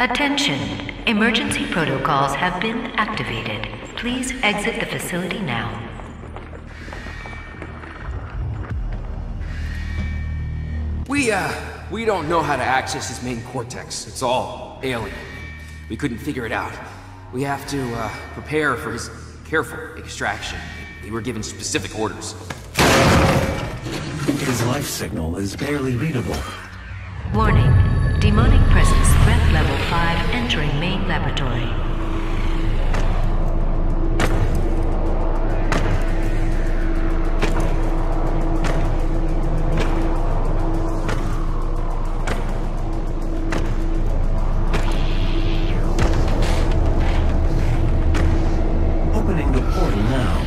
Attention! Emergency protocols have been activated. Please exit the facility now. We don't know how to access his main cortex. It's all alien. We couldn't figure it out. We have to, prepare for his careful extraction. We were given specific orders. His life signal is barely readable. Warning. Demonic presence threat level 5 entering main laboratory. Opening the portal now.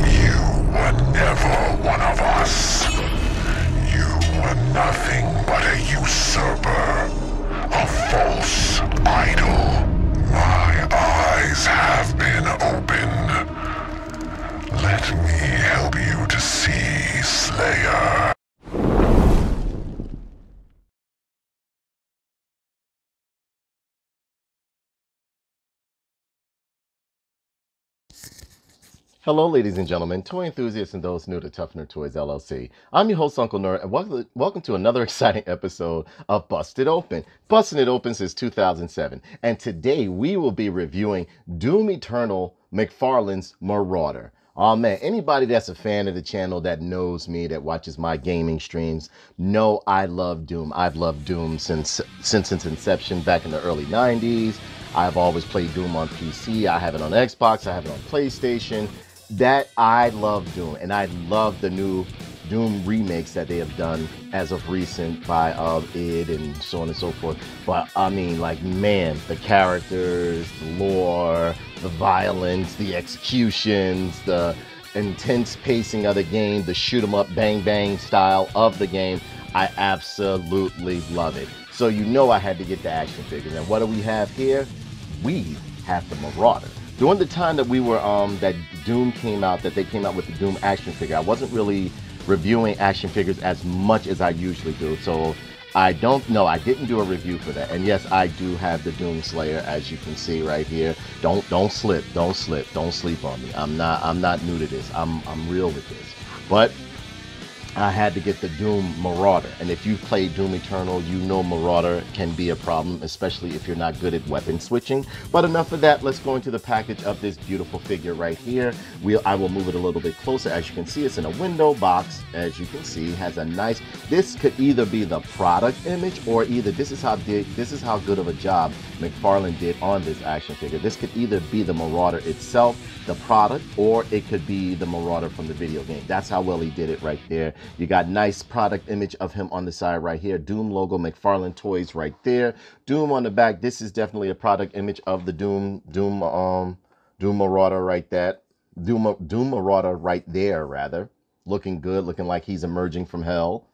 You were never one of us. You were nothing but a usurper, a false idol. My eyes have been opened. Let me help you to see, Slayer. Hello, ladies and gentlemen, toy enthusiasts and those new to Tough Nerd Toys LLC. I'm your host, Uncle Nerd, and welcome to another exciting episode of Busted Open. Busting It Open since 2007, and today we will be reviewing Doom Eternal McFarlane's Marauder. Oh man, anybody that's a fan of the channel that knows me, that watches my gaming streams, know I love Doom. I've loved Doom since its inception back in the early 90s. I've always played Doom on PC. I have it on Xbox. I have it on PlayStation. That I love Doom, and I love the new Doom remakes that they have done as of recent by id and so on and so forth. But I mean, like, man, the characters, the lore, the violence, the executions, the intense pacing of the game, the shoot 'em up bang bang style of the game, I absolutely love it. So you know I had to get the action figures. And what do we have here? We have the Marauder. During the time that we were that Doom came out, that they came out with the Doom action figure, I wasn't really reviewing action figures as much as I usually do. So I don't know, I didn't do a review for that. And yes, I do have the Doom Slayer, as you can see right here. Don't sleep on me. I'm not new to this. I'm real with this. But I had to get the Doom Marauder, and if you've played Doom Eternal, you know Marauder can be a problem, especially if you're not good at weapon switching. But enough of that, let's go into the package of this beautiful figure right here. I will move it a little bit closer. As you can see, it's in a window box. As you can see, has a nice, this could either be the product image, or either this is how good of a job McFarlane did on this action figure. This could either be the Marauder itself, the product, or it could be the Marauder from the video game. That's how well he did it right there. You got nice product image of him on the side right here. Doom logo, McFarlane Toys right there. Doom on the back. This is definitely a product image of the Doom Marauder right there. Doom Marauder right there, rather. Looking good, looking like he's emerging from hell.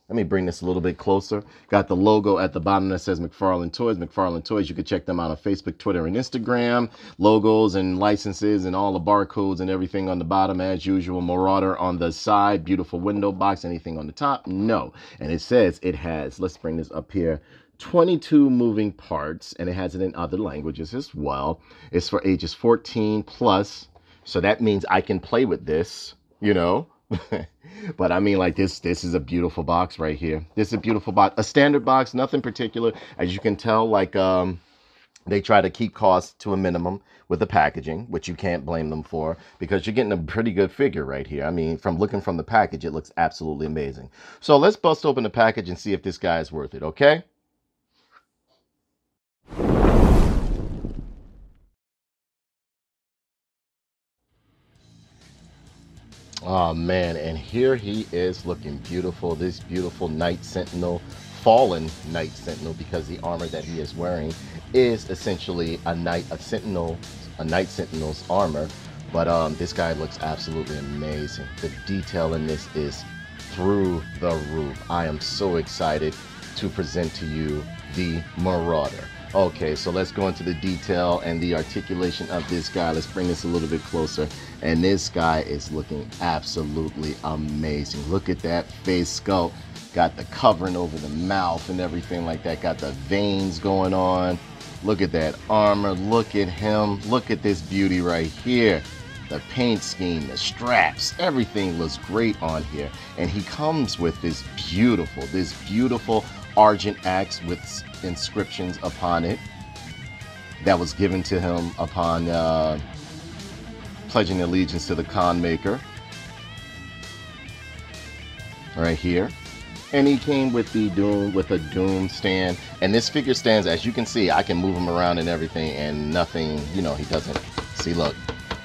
Let me bring this a little bit closer. Got the logo at the bottom that says McFarlane Toys. McFarlane Toys, you can check them out on Facebook, Twitter, and Instagram. Logos and licenses and all the barcodes and everything on the bottom as usual. Marauder on the side. Beautiful window box. Anything on the top? No. And it says it has, let's bring this up here, 22 moving parts, and it has it in other languages as well. It's for ages 14 plus. So that means I can play with this, you know. But I mean, like, this is a beautiful box right here. This is a beautiful box, a standard box, nothing particular. As you can tell, like, they try to keep costs to a minimum with the packaging, which you can't blame them for, because you're getting a pretty good figure right here. I mean, from looking from the package, it looks absolutely amazing. So let's bust open the package and see if this guy is worth it, okay? Oh man, and here he is looking beautiful. This beautiful Night Sentinel, fallen Night Sentinel, because the armor that he is wearing is essentially a Night Sentinel's armor. But this guy looks absolutely amazing. The detail in this is through the roof. I am so excited to present to you the Marauder. Okay, so let's go into the detail and the articulation of this guy. Let's bring this a little bit closer. And this guy is looking absolutely amazing. Look at that face sculpt. Got the covering over the mouth and everything like that. Got the veins going on. Look at that armor. Look at him. Look at this beauty right here. The paint scheme, the straps, everything looks great on here. And he comes with this beautiful argent axe with inscriptions upon it that was given to him upon pledging allegiance to the Khan Maker. Right here. And he came with the Doom stand. And this figure stands, as you can see, I can move him around and everything and nothing, you know, he doesn't. See, look,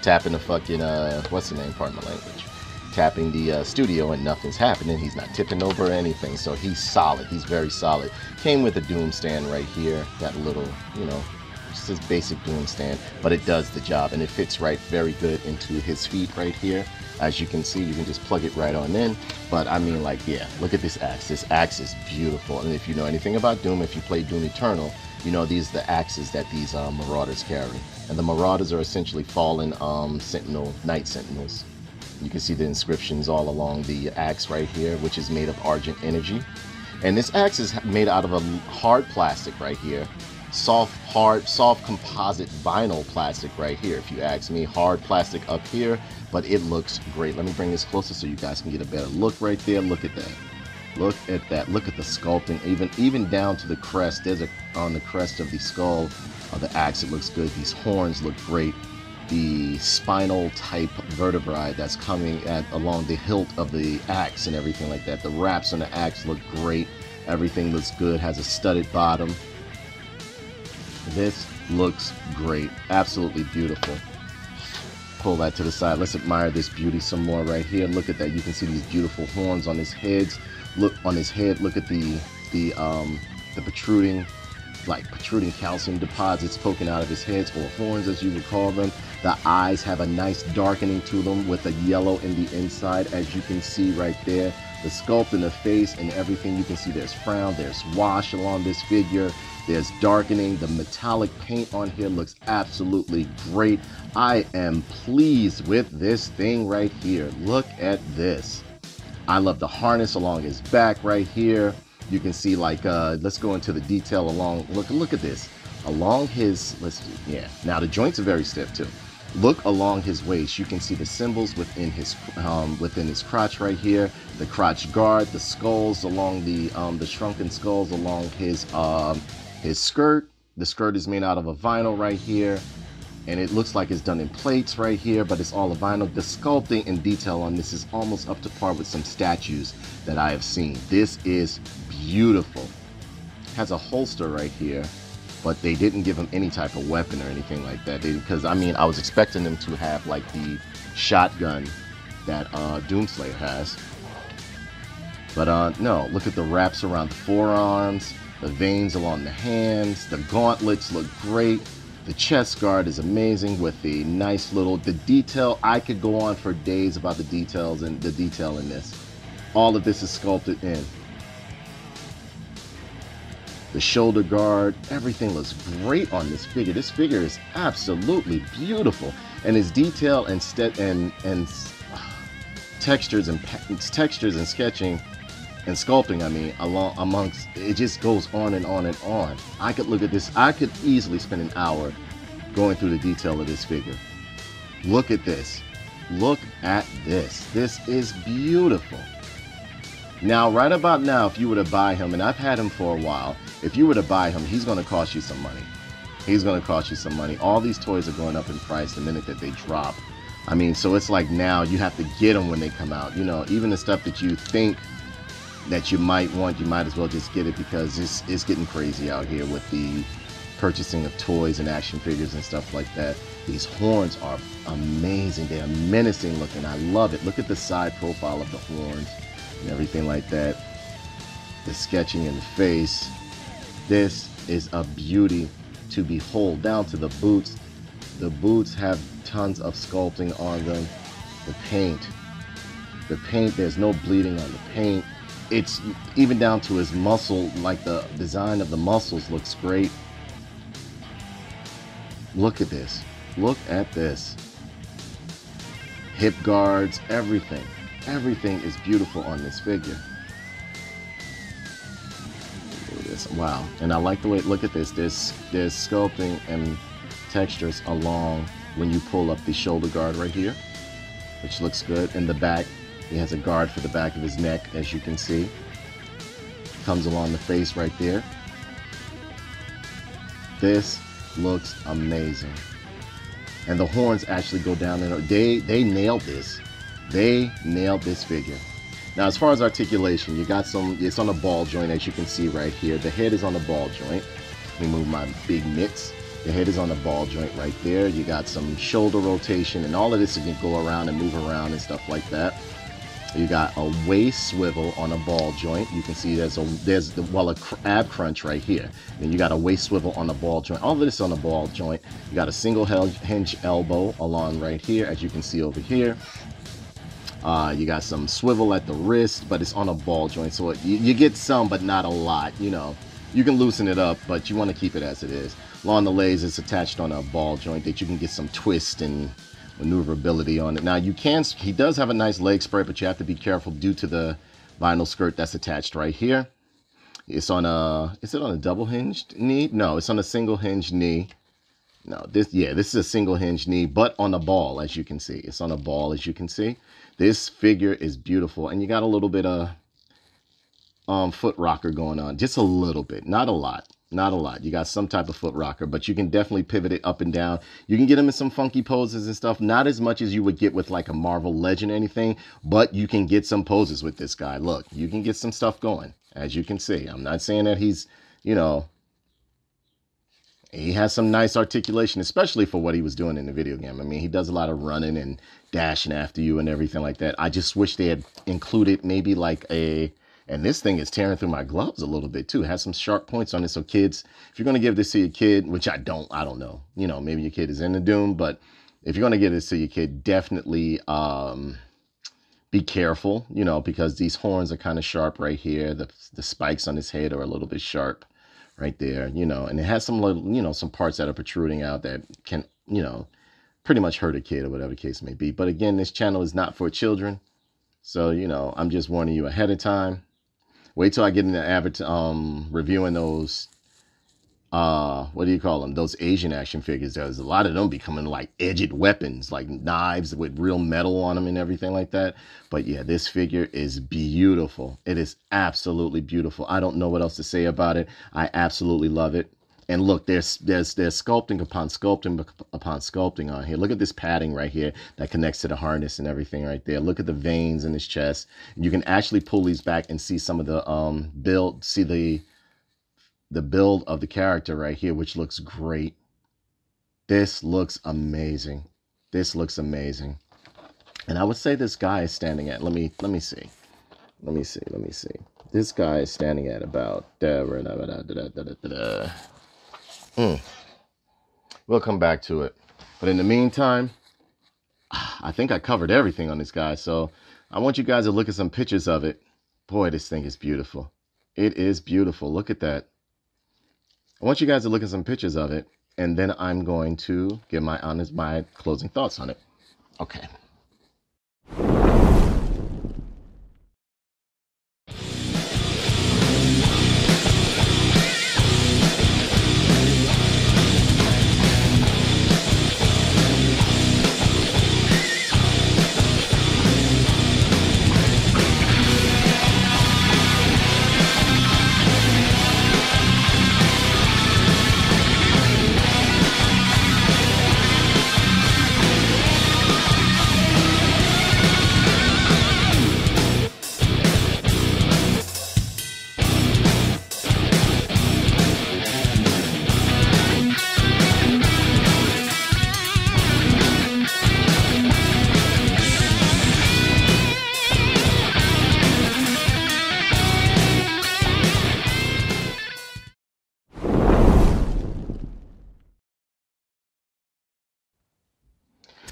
tapping the fucking, what's the name, pardon my language. Tapping the studio and nothing's happening. He's not tipping over or anything. So he's solid. He's very solid. Came with a Doom stand right here. Got a little, you know, just this basic Doom stand. But it does the job. And it fits right very good into his feet right here. As you can see, you can just plug it right on in. But I mean, like, yeah, look at this axe. This axe is beautiful. And if you know anything about Doom, if you play Doom Eternal, you know these are the axes that these Marauders carry. And the Marauders are essentially fallen Night Sentinels. You can see the inscriptions all along the axe right here, which is made of Argent Energy. And this axe is made out of a hard plastic right here. Soft composite vinyl plastic right here. If you ask me, hard plastic up here, but it looks great. Let me bring this closer so you guys can get a better look right there. Look at that. Look at that. Look at the sculpting, even down to the crest. There's on the crest of the skull of the axe. It looks good. These horns look great. The spinal type vertebrae that's coming along the hilt of the axe and everything like that. The wraps on the axe look great. Everything looks good. Has a studded bottom. This looks great. Absolutely beautiful. Pull that to the side. Let's admire this beauty some more right here. Look at that. You can see these beautiful horns on his head. Look on his head. Look at the protruding calcium deposits poking out of his head, or horns as you would call them. The eyes have a nice darkening to them with a yellow in the inside, as you can see right there. The sculpt in the face and everything, you can see there's frown, there's wash along this figure, there's darkening. The metallic paint on here looks absolutely great. I am pleased with this thing right here. Look at this. I love the harness along his back right here. You can see, like, let's go into the detail along, look at this. Along his, now the joints are very stiff too. Look along his waist. You can see the symbols within his crotch right here. The crotch guard, the skulls along the shrunken skulls along his skirt. The skirt is made out of a vinyl right here, and it looks like it's done in plates right here, but it's all a vinyl. The sculpting and detail on this is almost up to par with some statues that I have seen. This is beautiful. Has a holster right here, but they didn't give him any type of weapon or anything like that. Because I mean, I was expecting them to have like the shotgun that Doomslayer has. But no, look at the wraps around the forearms, the veins along the hands, the gauntlets look great. The chest guard is amazing with the nice the detail. I could go on for days about the details and the detail in this. All of this is sculpted in. The shoulder guard, everything looks great on this figure. This figure is absolutely beautiful, and his detail and textures and sketching and sculpting, I mean, amongst it just goes on and on and on. I could look at this. I could easily spend an hour going through the detail of this figure. Look at this. Look at this. This is beautiful. Now, right about now, if you were to buy him, and I've had him for a while, if you were to buy him, he's going to cost you some money. He's going to cost you some money. All these toys are going up in price the minute that they drop. I mean, so it's like now you have to get them when they come out. You know, even the stuff that you think that you might want, you might as well just get it, because it's getting crazy out here with the purchasing of toys and action figures and stuff like that. These horns are amazing. They are menacing looking. I love it. Look at the side profile of the horns and everything like that. The sketching in the face. This is a beauty to behold, down to the boots. The boots have tons of sculpting on them. The paint, there's no bleeding on the paint. It's even down to his muscle, like the design of the muscles looks great. Look at this. Look at this. Hip guards, everything. Everything is beautiful on this figure. this. Wow. And I like the way, look at this. There's sculpting and textures along when you pull up the shoulder guard right here, which looks good. In the back, he has a guard for the back of his neck, as you can see. Comes along the face right there. This looks amazing. And the horns actually go down there. They nailed this. They nailed this figure. Now, as far as articulation, you got some, it's on a ball joint, as you can see right here. The head is on a ball joint. Let me move my big mitts. The head is on the ball joint right there. You got some shoulder rotation, and all of this, you can go around and move around and stuff like that. You got a waist swivel on a ball joint. You can see there's a ab crunch right here. Then you got a waist swivel on the ball joint. All of this on the ball joint. You got a single hinge elbow along right here, as you can see over here. You got some swivel at the wrist, but it's on a ball joint, so you get some, but not a lot. You know, you can loosen it up, but you want to keep it as it is. Along the legs, it's attached on a ball joint that you can get some twist and maneuverability on it. Now he does have a nice leg spread, but you have to be careful due to the vinyl skirt that's attached right here. It's on is it on a double hinged knee? No, it's on a single hinged knee. No, this is a single hinged knee, but on a ball, as you can see. It's on a ball, as you can see. This figure is beautiful, and you got a little bit of foot rocker going on, just a little bit, not a lot. Not a lot. You got some type of foot rocker, but you can definitely pivot it up and down. You can get him in some funky poses and stuff. Not as much as you would get with like a Marvel Legend or anything, but you can get some poses with this guy. Look, you can get some stuff going, as you can see. I'm not saying that he's, you know, he has some nice articulation, especially for what he was doing in the video game. I mean, he does a lot of running and dashing after you and everything like that. I just wish they had included maybe like and this thing is tearing through my gloves a little bit too. It has some sharp points on it. So kids, if you're going to give this to your kid, which I don't know, you know, maybe your kid is into Doom, but if you're going to give this to your kid, definitely be careful, you know, because these horns are kind of sharp right here. The spikes on his head are a little bit sharp right there, you know, and it has some little, you know, some parts that are protruding out that can, you know, pretty much hurt a kid or whatever the case may be. But again, this channel is not for children. So, you know, I'm just warning you ahead of time. Wait till I get into reviewing those, what do you call them? Those Asian action figures. There's a lot of them becoming like edged weapons, like knives with real metal on them and everything like that. But yeah, this figure is beautiful. It is absolutely beautiful. I don't know what else to say about it. I absolutely love it. And look, there's sculpting upon sculpting upon sculpting on here. Look at this padding right here that connects to the harness and everything right there. Look at the veins in his chest. You can actually pull these back and see some of the build, see the build of the character right here, which looks great. This looks amazing. This looks amazing. And I would say this guy is standing at, let me see. This guy is standing at about We'll come back to it. But in the meantime, I think I covered everything on this guy. So I want you guys to look at some pictures of it. Boy, this thing is beautiful. It is beautiful. Look at that. I want you guys to look at some pictures of it. And then I'm going to give my closing thoughts on it. Okay.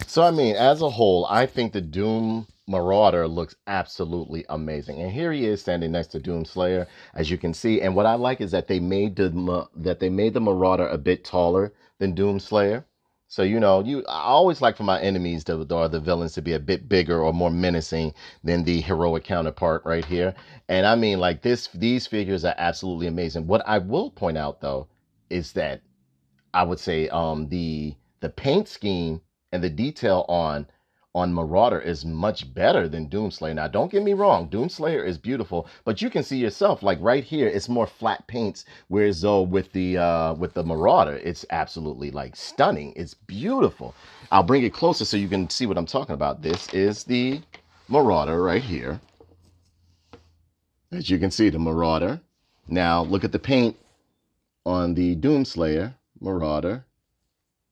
So, I mean, as a whole, I think the Doom Marauder looks absolutely amazing. And here he is standing next to Doom Slayer, as you can see. And what I like is that they made the Marauder a bit taller than Doom Slayer. So, you know, I always like for my enemies or the villains to be a bit bigger or more menacing than the heroic counterpart right here. And I mean, like these figures are absolutely amazing. What I will point out though is that I would say the paint scheme and the detail on Marauder is much better than Doomslayer. Now, don't get me wrong, Doomslayer is beautiful, but you can see yourself, like right here, it's more flat paints, whereas though with the Marauder, it's absolutely like stunning. It's beautiful. I'll bring it closer so you can see what I'm talking about. This is the Marauder right here. As you can see, the Marauder. Now, look at the paint on the Doomslayer, Marauder,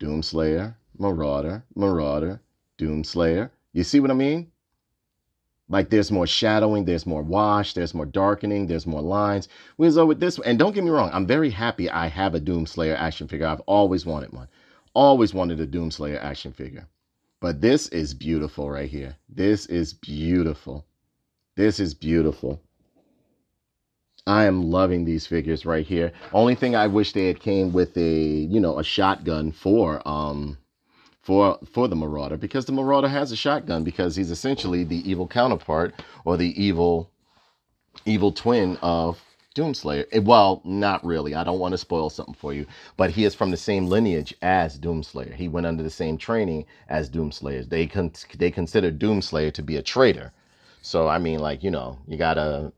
Doomslayer, Marauder, Marauder, Doomslayer. You see what I mean? Like there's more shadowing, there's more wash, there's more darkening, there's more lines. Whereas with this, and don't get me wrong, I'm very happy I have a Doomslayer action figure. I've always wanted one. Always wanted a Doomslayer action figure. But this is beautiful right here. This is beautiful. This is beautiful. I am loving these figures right here. Only thing I wish they had came with a shotgun for the Marauder, because the Marauder has a shotgun, because he's essentially the evil counterpart or the evil twin of Doomslayer. Well, not really. I don't want to spoil something for you, but he is from the same lineage as Doomslayer. He went under the same training as Doomslayer. They consider Doomslayer to be a traitor. So, I mean, like, you gotta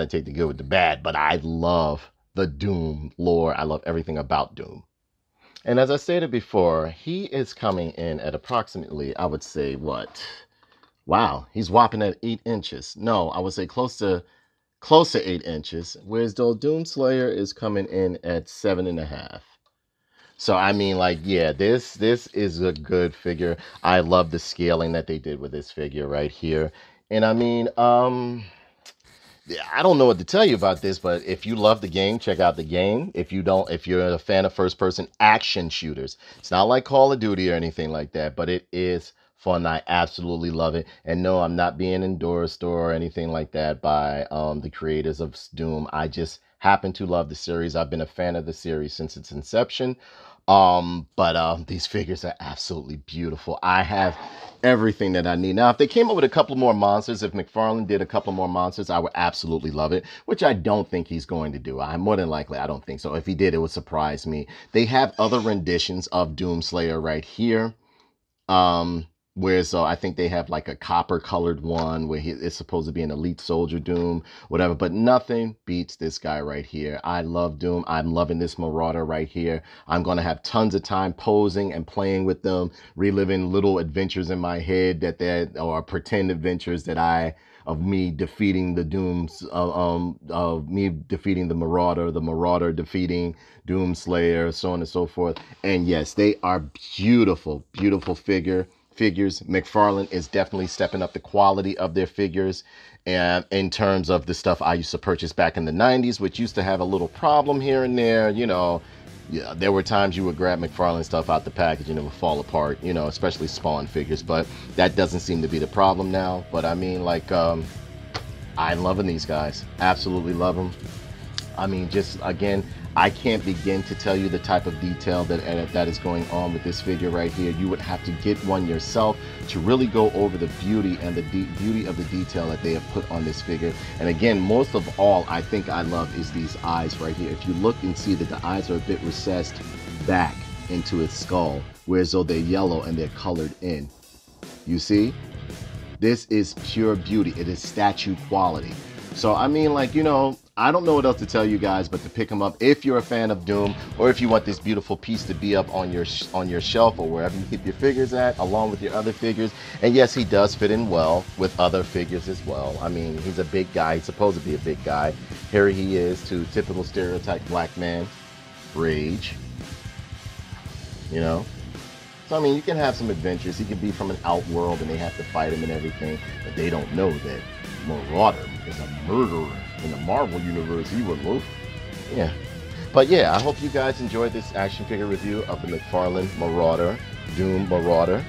take the good with the bad, but I love the Doom lore. I love everything about Doom. And as I stated before, he is coming in at approximately, I would say, what? Wow, he's whopping at 8 inches. No, I would say close to 8 inches, whereas though Doomslayer is coming in at 7.5. So, I mean, like, yeah, this is a good figure. I love the scaling that they did with this figure right here. And I mean, I don't know what to tell you about this, but if you love the game, check out the game. If you're a fan of first-person action shooters, it's not like Call of Duty or anything like that, but it is fun. I absolutely love it. And no, I'm not being endorsed or anything like that by the creators of Doom. I just happen to love the series. I've been a fan of the series since its inception. But these figures are absolutely beautiful. I have everything that I need. Now, if they came up with a couple more monsters, if McFarlane did a couple more monsters, I would absolutely love it, which I don't think he's going to do. More than likely, I don't think so. If he did, it would surprise me. They have other renditions of Doomslayer right here. Whereas I think they have like a copper colored one where it's supposed to be an elite soldier Doom, whatever, but nothing beats this guy right here. I love Doom. I'm loving this Marauder right here. I'm going to have tons of time posing and playing with them, reliving little adventures in my head or pretend adventures of me defeating the Dooms, of me defeating the Marauder defeating Doomslayer, so on and so forth. And yes, they are beautiful, beautiful figures. McFarlane is definitely stepping up the quality of their figures, and in terms of the stuff I used to purchase back in the 90s, which used to have a little problem here and there. Yeah, there were times you would grab McFarlane stuff out the package and it would fall apart, especially Spawn figures, but that doesn't seem to be the problem now. But I mean, like, I'm loving these guys. Absolutely love them. I mean, just again, I can't begin to tell you the type of detail that is going on with this figure right here. You would have to get one yourself to really go over the beauty and the beauty of the detail that they have put on this figure. And again, most of all, I think I love is these eyes right here. If you look and see that the eyes are a bit recessed back into its skull, whereas though they're yellow and they're colored in. You see? This is pure beauty. It is statue quality. So, I mean, like, I don't know what else to tell you guys but to pick them up if you're a fan of Doom, or if you want this beautiful piece to be up on your shelf or wherever you keep your figures at, along with your other figures. And yes, he does fit in well with other figures as well. I mean, he's a big guy. He's supposed to be a big guy. Here he is, to typical stereotype black man. Rage. So, I mean, you can have some adventures. He can be from an outworld and they have to fight him and everything, but they don't know that Marauder is a murderer. In the Marvel universe, he would look. Yeah. But yeah, I hope you guys enjoyed this action figure review of the McFarlane Marauder, Doom Marauder.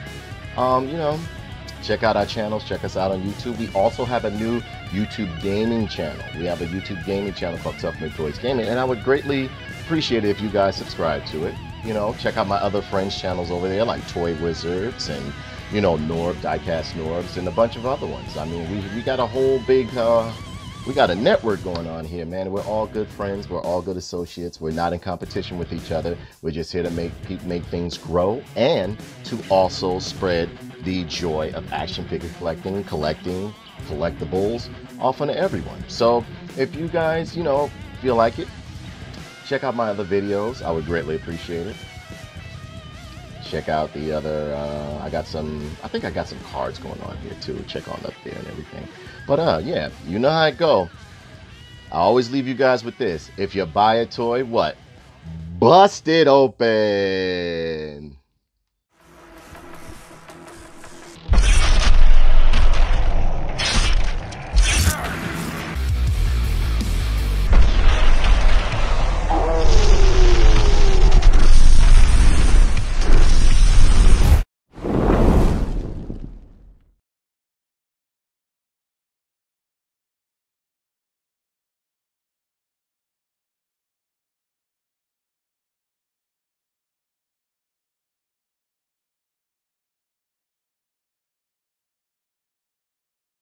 Check out our channels. Check us out on YouTube. We also have a new YouTube gaming channel. We have a YouTube gaming channel called TOUGHNERDTOYS Gaming, and I would greatly appreciate it if you guys subscribe to it. You know, check out my other friends' channels over there, like Toy Wizards and, you know, Norb, Diecast Norbs, and a bunch of other ones. I mean, we got a whole big, we got a network going on here, man. We're all good friends. We're all good associates. We're not in competition with each other. We're just here to make things grow and to also spread the joy of action figure collecting, collectibles off onto everyone. So if you guys, you know, feel like it, check out my other videos. I would greatly appreciate it. Check out the other, I think I got some cards going on here too. Check on up there and everything. But yeah, you know how it go. I always leave you guys with this. If you buy a toy, what? Bust it open.